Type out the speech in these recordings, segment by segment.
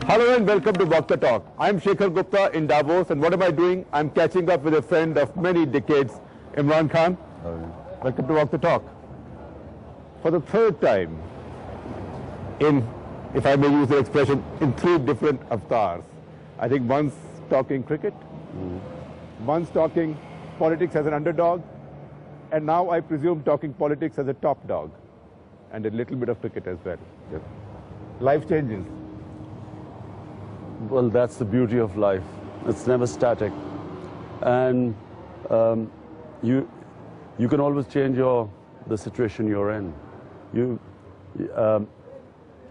Hello and welcome to Walk the Talk. I'm Shekhar Gupta in Davos, and what am I doing? I'm catching up with a friend of many decades, Imran Khan. Welcome to Walk the Talk. For the third time, if I may use the expression, in three different avatars. I think one's talking cricket, one's talking politics as an underdog, and now I presume talking politics as a top dog, and a little bit of cricket as well. Yes. Life changes. Well, that's the beauty of life. It's never static. And you can always change the situation you're in.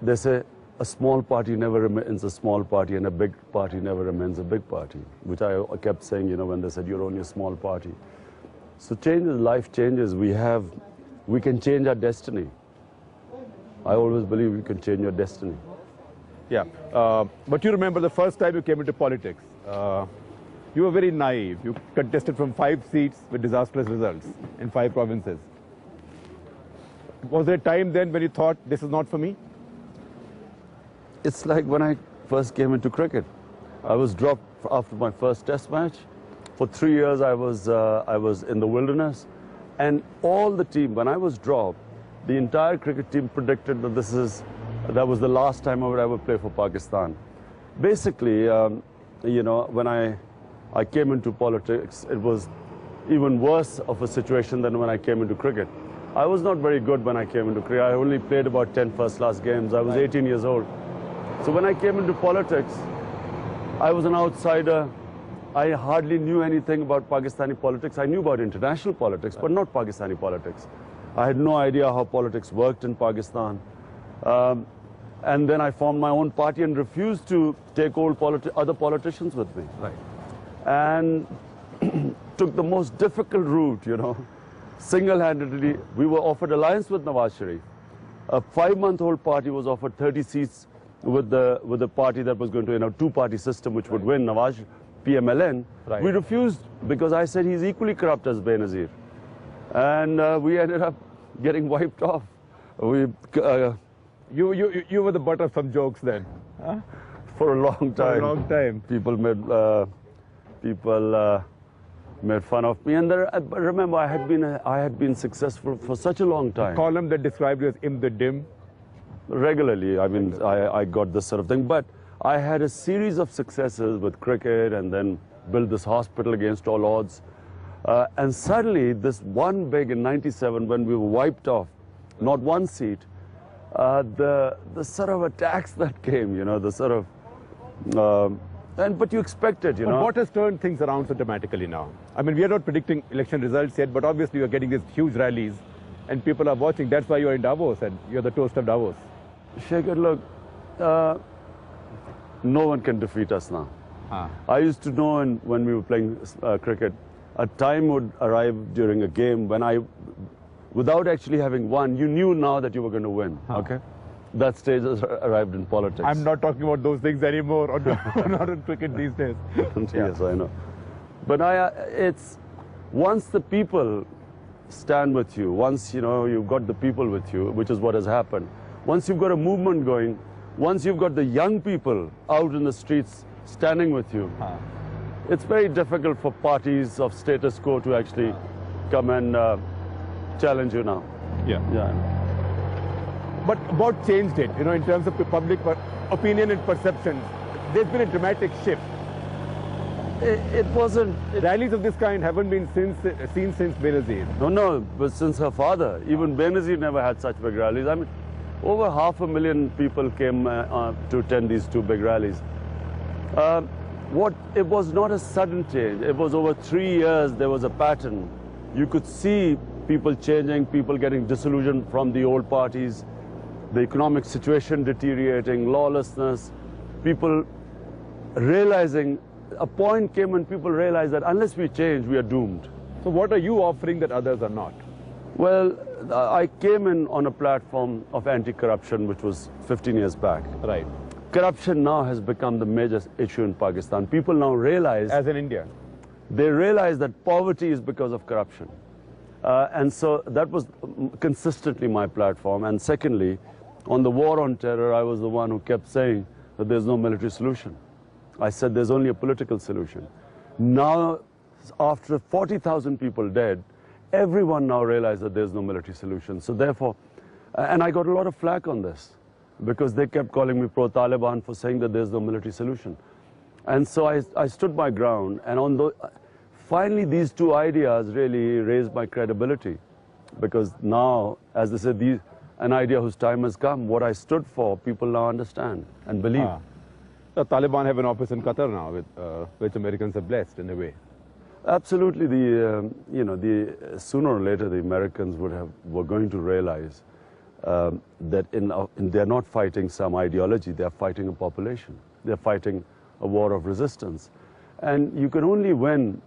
They say a small party never remains a small party and a big party never remains a big party, which I kept saying, you know, when they said you're only a small party. So changes, life changes. We can change our destiny. I always believe you can change your destiny. Yeah, but you remember the first time you came into politics, you were very naive. You contested from 5 seats with disastrous results in 5 provinces. Was there a time then when you thought, this is not for me? It's like when I first came into cricket. I was dropped after my first test match. For 3 years I was in the wilderness, and all the team, when I was dropped, the entire cricket team predicted that that was the last time I would ever play for Pakistan. Basically, you know, when I came into politics, it was even worse of a situation than when I came into cricket. I was not very good when I came into cricket. I only played about 10 first-class games. I was 18 years old. So when I came into politics, I was an outsider. I hardly knew anything about Pakistani politics. I knew about international politics, but not Pakistani politics. I had no idea how politics worked in Pakistan. And then I formed my own party and refused to take other politicians with me. Right. And took the most difficult route, you know. Single-handedly, we were offered alliance with Nawaz Sharif. A 5-month-old party was offered 30 seats with the party that was going to, you know, 2-party system which would win, Nawaz, PMLN. Right. We refused because I said he's equally corrupt as Benazir. And we ended up getting wiped off. You were the butt of some jokes then. Huh? For a long time. For a long time. People made fun of me, and remember, I had been successful for such a long time. A column that described you as Im the Dim. Regularly, I mean, I got this sort of thing, but I had a series of successes with cricket, and then built this hospital against all odds. And suddenly, this one big in '97, when we were wiped off, not one seat, the sort of attacks that came, you know, the sort of, but you expect it, you know. What has turned things around so dramatically now? I mean, we are not predicting election results yet, but obviously you are getting these huge rallies, and people are watching. That's why you are in Davos, and you're the toast of Davos. Shekhar, look, no one can defeat us now. I used to know when we were playing cricket, a time would arrive during a game when without actually having won, you knew now that you were going to win, okay? That stage has arrived in politics. I'm not talking about those things anymore, or not in cricket these days. Yes, I know. But it's once the people stand with you, once, you know, you've got the people with you, which is what has happened. Once you've got a movement going, once you've got the young people out in the streets standing with you, it's very difficult for parties of status quo to actually come and challenge you now. Yeah. Yeah. But what changed it, you know, in terms of public opinion and perception? There's been a dramatic shift. It wasn't... Rallies of this kind haven't been seen since Benazir. No, but since her father. Even Benazir never had such big rallies. I mean, over 500,000 people came to attend these 2 big rallies. It was not a sudden change. It was over 3 years, there was a pattern. You could see people changing, people getting disillusioned from the old parties, the economic situation deteriorating, lawlessness, people realizing, a point came when people realized that unless we change, we are doomed. So what are you offering that others are not? Well, I came in on a platform of anti-corruption, which was 15 years back. Right. Corruption now has become the major issue in Pakistan. People now realize... As in India? They realize that poverty is because of corruption. And so that was consistently my platform. And secondly, on the war on terror, I was the one who kept saying that there's no military solution. I said there's only a political solution. Now, after 40,000 people dead, everyone now realizes that there's no military solution. So therefore, and I got a lot of flack on this because they kept calling me pro-Taliban for saying that there's no military solution. And so I stood my ground, and finally these two ideas really raised my credibility, because now, as they said, an idea whose time has come, what I stood for, people now understand and believe. The Taliban have an office in Qatar now, which Americans have blessed in a way. Absolutely. Sooner or later the Americans were going to realize that they're not fighting some ideology, they're fighting a population. They're fighting a war of resistance. And you can only win,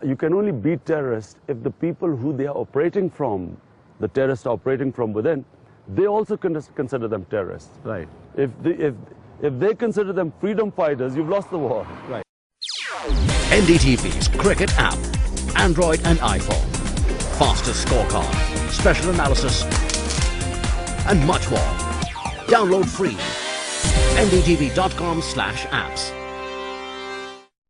you can only beat terrorists if the people who they are operating from, the terrorists are operating from within, they also consider them terrorists. Right. If they consider them freedom fighters, you've lost the war. Right. NDTV's cricket app, Android and iPhone, fastest scorecard, special analysis, and much more. Download free. ndtv.com/apps.